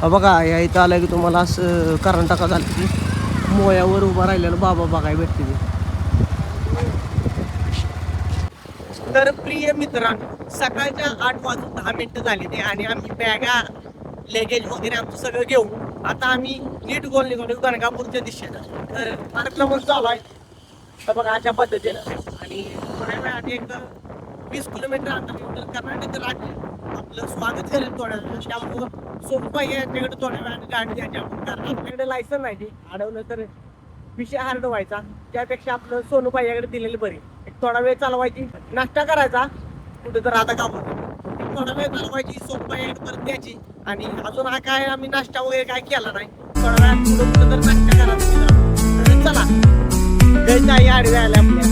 हा बघा, या इथं आलं की तुम्हाला असं कारण टाका झालं की मोयावर उभा राहिलेलं बाबा बघायला भेटते ते. तर प्रिय मित्रांनो, सकाळच्या 8:10 झाले ते आणि आम्ही बॅगा लगेज वगैरे आमचं सगळं घेऊन आता आम्ही नीट गोल निघालो गणगापूरच्या दिशेनं. तर मार्गक्रमण चालू आहे तर बघा अशा पद्धतीनं. आणि थोड्या वेळाने एक 20 किलोमीटर अंतर कर्नाटक राज्य आपलं स्वागत करेल थोड्या वेळ. त्यामुळं सोपं आहे यांच्याकडे थोड्या वेळाने गाडी द्यायची आपण, कारण आपल्याकडे लायसन नाही ते अडवलं तर विषय हार्ड व्हायचा. त्यापेक्षा आपलं सोनूबाई याकडे दिलेली बरी. एक थोडा वेळ चालवायची, नाश्ता करायचा कुठं तर आता कापून, थोडा वेळ चालवायची, सोनूबाई याकडे परत द्यायची. आणि अजून हा काय आम्ही नाश्ता वगैरे काय केला नाही, थोडा वेळात कुठं तर नाश्ता करायचा. चला घ्यायचं आहे आडव्या आल्या आपल्या.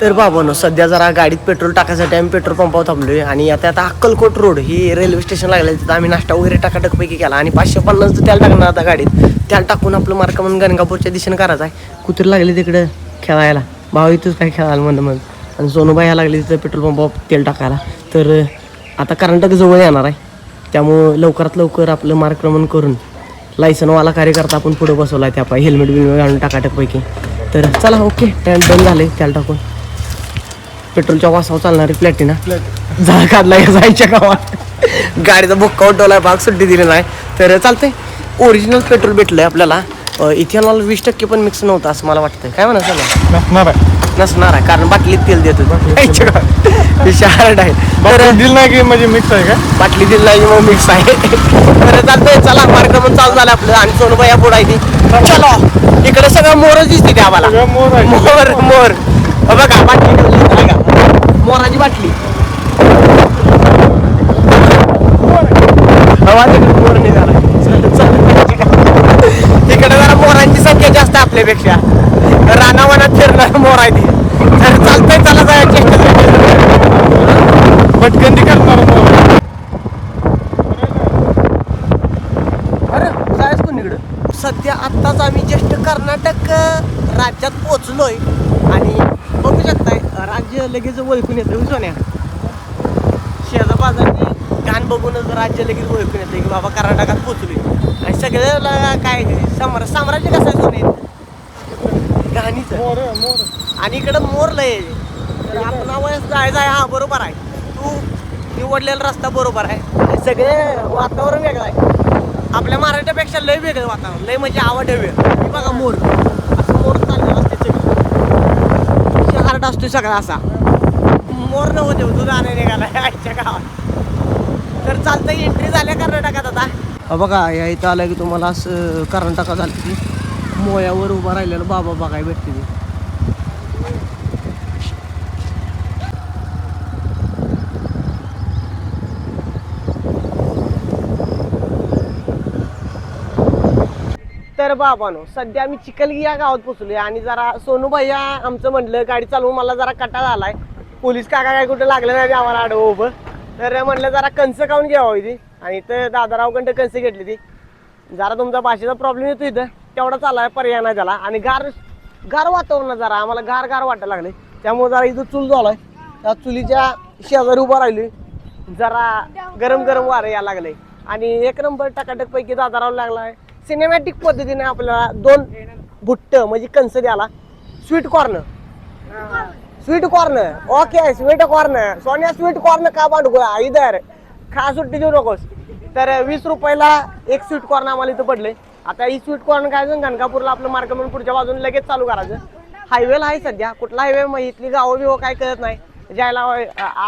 तर बाबांनो, सध्या जरा गाडीत पेट्रोल टाकायसाठी आम्ही पेट्रोल पंपावर थांबलोय. आणि आता अक्कलकोट रोड ही रेल्वे स्टेशन लागले, तिथं आम्ही नाश्ता वगैरे टाकाटकपैकी केला. आणि 550 त्याला टाकणार आता गाडीत. त्याला टाकून आपलं मार्क म्हणून गणगापूरच्या दिशेने करायचं आहे. कुत्री लागली तिकडं खेळायला, भाऊ इथंच काय खेळायला म्हणून. आणि सोनूबाई ह्या लागली तिथं पेट्रोल पंपावर तेल टाकायला. तर आता कर्नाटक जवळ येणार आहे, त्यामुळं लवकरात लवकर आपलं मार्गक्रमण करून लायसनवाला कार्यकर्ता आपण पुढे बसवला आहे. त्या पाय हेल्मेट बिल्मेट घालून टाकाटकपैकी. तर चला ओके, डन झाले. त्याला टाकून पेट्रोलच्या वासावर चालणारी प्लॅटिना झाड काढला जायच्या गावात. गाडीचा बुक्का उठवलाय, भाग सुट्टी दिली नाही. तर चालतंय, ओरिजिनल पेट्रोल भेटलंय आपल्याला. इथेनॉल 20% पण मिक्स नव्हतं असं मला वाटतंय. काय म्हणा सर, नसणार आहे कारण बाटलीत तेल देतो हार्ड आहे. तर दिल नाही की म्हणजे मिक्स आहे का, बाटली दिल नाही मग मिक्स आहे. तर चालतंय, चला मार्गक्रमण चालू झालं आपलं. आणि सोनूबाई या पुढे आहे ती. चला, इकडे सगळं मोरच दिसते ते आम्हाला. मोर मोर बघा, बाटली बघा, मोराची बाटली. मोर निघाला. इकडे जरा मोरांची संख्या जास्त आहे आपल्यापेक्षा, रानावनात फिरणार मोर आहे ती. तर चालतंय, चला जायची पटकंदी करणार. अरे जायच कोणीकडं. सध्या आत्ताच आम्ही जस्ट कर्नाटक राज्यात पोचलोय. आणि बघू शकताय, राज्य लगेच ओळखून येतं. सोन्या शेजा बाजारची घाण बघूनच राज्य लगेच ओळखून येतं की बाबा कर्नाटकात पोचलोय. आणि सगळ्याला काय साम्राज्य कसं आहे सोने घाणीचं. आणि इकडं मोर लय. तर आपण वयस जायचं आहे. हा बरोबर आहे, तू निवडलेला रस्ता बरोबर आहे. सगळे वातावरण वेगळं आहे आपल्या महाराष्ट्रापेक्षा, लय वेगळं वातावरण. लय म्हणजे आवडवे बघा, मोर असं मोर चाललेला असते सगळं, हार्ट असतोय सगळा असा. मोर नव्हते दूध आणायला निघाला आजच्या गावात. तर चालतं, एंट्री झाल्या कर्नाटकात आता. बघा, या इथं आलं की तुम्हाला असं कर्नाटकात झालं की मोयावर उभा राहिलेलं बाबा बघायला भेटते ते. तर बाबांनो, सध्या आम्ही चिखलगी या गावात पोचलोय. आणि जरा सोनूबाई आमचं म्हटलं गाडी चालवून मला जरा कटाळा आलाय. पोलीस काका काय कुठं लागलं नाही आम्हाला आडवं उभं. तर म्हटलं जरा कंस खाऊन घ्यावं इथे. आणि इथं दादारावकडं कंस घेतली ती. जरा तुमचा भाषेचा प्रॉब्लेम येतो इथं, तेवढा चाललाय, पर्याय नाही त्याला. आणि गार वातावरण जरा आम्हाला गार वाटायला लागले, त्यामुळे जरा इथं चूल झालाय. त्या चुलीच्या शेजारी उभा राहिली, जरा गरम वारं यायला लागलंय. आणि एक नंबर टकाटकपैकी दादाराव लागलाय. सिनेमॅटिक पद्धतीने आपल्याला 2 बुट्ट म्हणजे कंस द्याला. Sweet corn okay, sweet corn सोन्या, स्वीट कॉर्न का बांधगोळा इधर खा, सुट्टी देऊ नकोस. तर 20 रुपयाला एक स्वीट कॉर्न आम्हाला इथं पडले. आता ही स्वीट कॉर्न काय गणगापूरला आपलं मार्ग म्हणून पुढच्या बाजूने लगेच चालू करायचं. हायवेला आहे सध्या, कुठला हायवे मग इथली गावं बिवं काय कळत नाही. ज्याला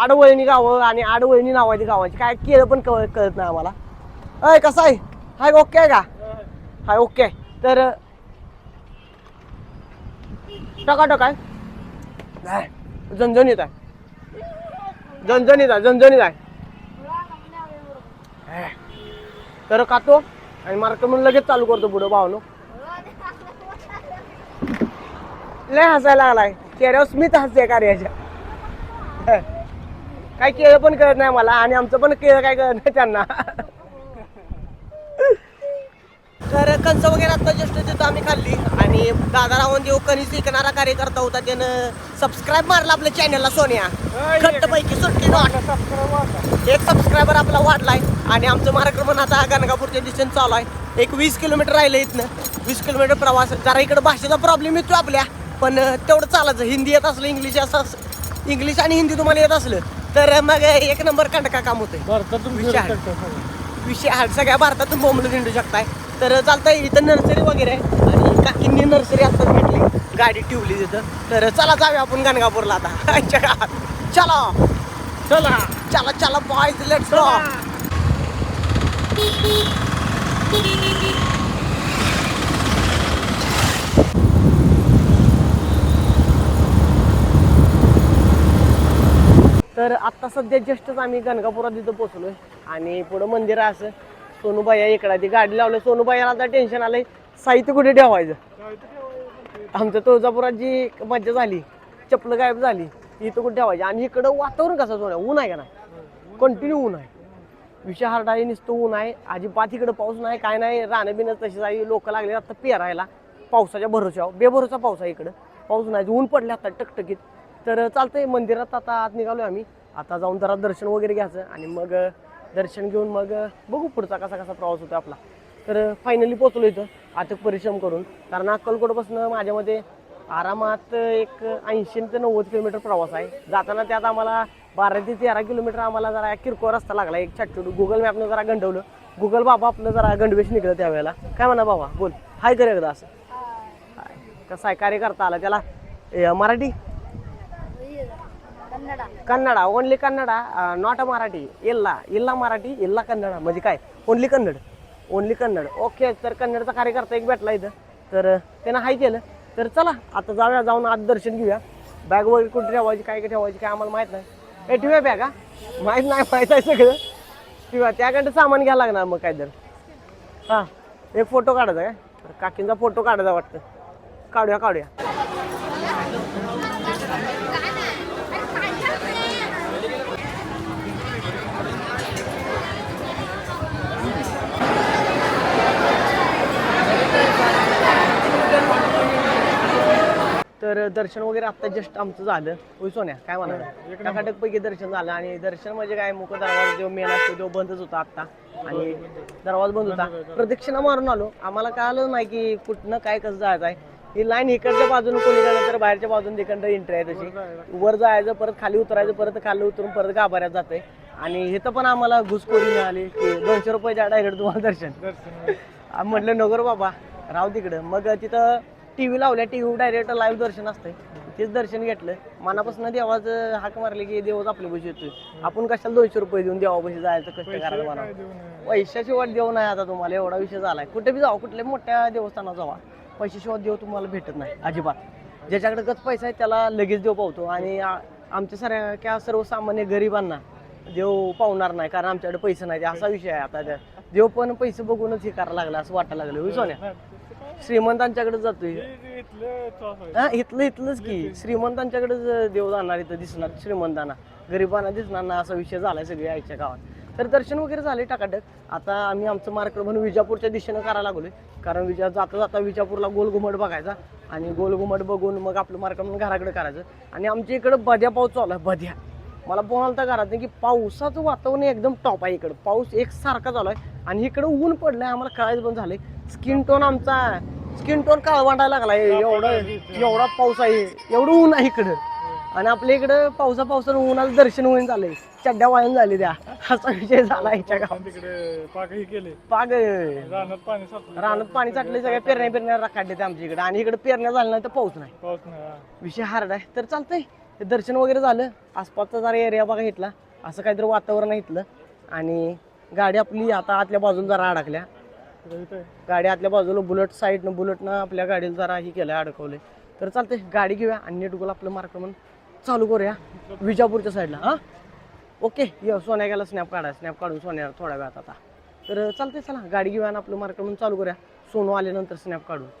आडवळणी गावं आणि आडवळणी नावाची गावाची काय केलं पण कळत नाही आम्हाला. अय कसं आहे, हाय ओके आहे का, हाय ओके. तर टकाटक आहे, झणझणीत आहे. तर खातो आणि मार्क म्हणून लगेच चालू करतो पुढं भावनो. लय हसायला लागलाय चेहऱ्यावर स्मित हास्य कार्याच्या. काय केलं पण कळत नाही मला आणि आमचं पण केलं काय कळत नाही त्यांना. तर कणसं वगैरे आता जस्ट तिथं आम्ही खाल्ली आणि दादा रावण देव कणीस विकणारा कार्यकर्ता होता त्यानं सबस्क्राईब मारला आपल्या चॅनलला सोन्या. खट्टपैकी सुट्टी नॉट एक सबस्क्रायबर आपला वाढलाय आणि आमचं मार्गक्रमण आता गणगापूरच्या दिशेने चालू आहे. एक 20 किलोमीटर राहिलं इथनं. 20 किलोमीटर प्रवास. जरा इकडं भाषेचा प्रॉब्लेम येतो आपल्या पण तेवढं चालायचं. हिंदी येत असलं इंग्लिश आणि हिंदी तुम्हाला येत असलं तर मग एक नंबर कंडका काम होतंय. विषय सगळ्या भारतातून बोंबलं हिंडू शकताय. तर चालतंय इथं नर्सरी वगैरे आहे आणि काकींनी नर्सरी आत्ताच भेटली गाडी ठेवली तिथं. तर चला जाऊया आपण गणगापूरला आता. चला चला चला चला बॉयज लेट्स गो. तर आत्ता सध्या जस्टच आम्ही गणगापुरात इथं पोहोचलोय आणि पुढं मंदिर आहे असं. सोनूबाई इकडे ती गाडी लावली. सोनूबाईला आता टेन्शन आलंय साहित्य कुठे ठेवायचं. आमच्या तुळजापुरात जी मज्जा झाली चप्पल गायब झाली इथं कुठे ठेवायची. आणि इकडं वातावरण कसं सोन्या ऊन आहे का नाही कंटिन्यू ऊन आहे. विषय हार्ड आहे नुसतं ऊन आहे अजिबात. इकडं पाऊस नाही काय नाही राहणं बिणं तशीच आहे. लोक लागले आता पेरायला पावसाच्या भरोश्यावर. बेभरोसा पाऊस आहे इकडं. पाऊस नाही ऊन पडले आता टकटकीत. तर चालतंय मंदिरात आता आत निघालो आम्ही. आता जाऊन जरा दर्शन वगैरे घ्यायचं आणि मग दर्शन घेऊन मग बघू पुढचा कसा कसा प्रवास होतो आपला. तर फायनली पोचलो इथं अथक परिश्रम करून. कारण अक्कलकोटपासून माझ्यामध्ये आरामात एक 80 ते 90 किलोमीटर प्रवास आहे. जाताना त्यात आम्हाला 12 ते 13 किलोमीटर आम्हाला जरा किरकोळ रस्ता लागला. एक छाटछोट गुगल मॅपनं जरा गंडवलं. गुगल बाबा आपलं जरा गंडवेश निघलं त्यावेळेला. काय म्हणा बाबा बोल हाय कर एकदा असं. कसं आहे कार्य करता आला त्याला. Marathi Kannada only Kannada not a Marathi. इल्ला मराठी इल्ला कन्नडा म्हणजे काय ओनली कन्नड. ओके तर कन्नडचा कार्यकर्ता एक भेटला इथं तर त्यानं हाय केलं. तर चला आता जाऊया जाऊन आज दर्शन घेऊया. बॅग वगैरे कुठे ठेवायची काय ठेवायची काय आम्हाला माहीत नाही. ठेवूया बॅग हा माहीत नाही माहीत आहे सगळं. ठेवूया त्याकडे सामान घ्यायला लागणार मग काय तर. हां एक फोटो काढायचा काय तर काकींचा फोटो काढायचा वाटतं. काढूया. तर दर्शन वगैरे आत्ता जस्ट आमचं झालं. होय सोन्या काय म्हणाला टकाटकपैकी दर्शन झालं. आणि दर्शन म्हणजे काय मुख दरवाजा जो मेन असतो तो बंदच होता आत्ता आणि दरवाजा बंद होता. प्रदक्षिणा मारून आलो. आम्हाला कळालं नाही की कुठनं काय कसं जायचं आहे. ही लाईन इकडच्या बाजून कोणी गेलं तर बाहेरच्या बाजून तिकडं एंट्री आहे तशी. वर जायचं परत खाली उतरायचं परत खाली उतरून परत गाभाऱ्यात जाते. आणि इथं पण आम्हाला घुसखोरी मिळाली की 200 रुपये द्या डायरेक्ट तुम्हाला दर्शन. म्हटलं नगर बाबा राव तिकडं. मग तिथं TV लावल्या. TV डायरेक्ट लाईव्ह दर्शन असतंय. तेच दर्शन घेतलं. मनापासून देवाचं हाक मारले की देवच आपल्या पैसे येतोय. आपण कशाला 200 रुपये देऊन देवापाशी जायचं कष्ट करायला म्हणा. पैशाशिवाय देव नाही आता तुम्हाला एवढा विषय झालाय. कुठे बी जावा कुठल्या मोठ्या देवस्थानात जावा पैशाशिवाय देव तुम्हाला भेटत नाही अजिबात. ज्याच्याकडे गच पैसा आहे त्याला लगेच देव पावतो. आणि आमच्या सारख्या सर्वसामान्य गरिबांना देव पावणार नाही कारण आमच्याकडे पैसे नाही. असा विषय आहे आता. देव पण पैसे बघूनच हे करायला लागला असं वाटायला लागलं. सोन्या श्रीमंतांच्याकडे जातोय. इथलंच की श्रीमंतांच्याकडेच देव जाणार इथं दिसणार श्रीमंतांना. गरिबांना दिसणार ना असा विषय झालाय सगळ्या आईच्या गावात. तर दर्शन वगैरे झाले टाकाटक. आता आम्ही आमचं मार्गक्रमण विजापूरच्या दिशेनं करायला लागलोय. कारण जाता विजापूरला गोलघुमट बघायचा आणि गोलघुमट बघून मग आपलं मार्गक्रमण घराकडे करायचं. आणि आमच्या इकडं बध्या पाऊस चालू आहे. बध्या मला बोलायला घरात नाही की पावसाचं वातावरण एकदम टॉप आहे. इकडं पाऊस एकसारखा चालू आहे आणि इकडं ऊन पडलंय. आम्हाला कळायचं पण झालंय. स्किन टोन काळवांडायला लागलाय. एवढा पाऊस आहे एवढं ऊन आहे इकडं. आणि आपल्या इकडं पावसानं उन्हाचं दर्शन होऊन झालंय. चड्ड्या वाळून झाले त्या असा विषय झाला ह्याच्या गावात. रानात पाणी साठले. सगळ्या पेरण्या काढले ते आमच्या इकडे. आणि इकडे पेरण्या झाल्या नाही तर पाऊस नाही. विषय हार्ड आहे. तर चालतंय ते दर्शन वगैरे झालं. आसपासचा जरा एरिया बघा घेतला. असं काहीतरी वातावरण आहे इथलं. आणि गाडी आपली आता आतल्या बाजून जरा अडकल्या. गाडी आतल्या बाजूला बुलेटनं आपल्या गाडीला जरा ही केलं अडकवले. तर चालतंय गाडी घेऊया आणि नीट गोल आपलं मार्गक्रमण चालू करूया विजापूरच्या साईडला. हां ओके. सोन्या गेला स्नॅप काढून सोन्या थोड्या वेळात आता तर चालतंय, चला गाडी घेऊया आणि आपलं मार्क म्हणून चालू करूया. सोनू आल्यानंतर स्नॅप काढू.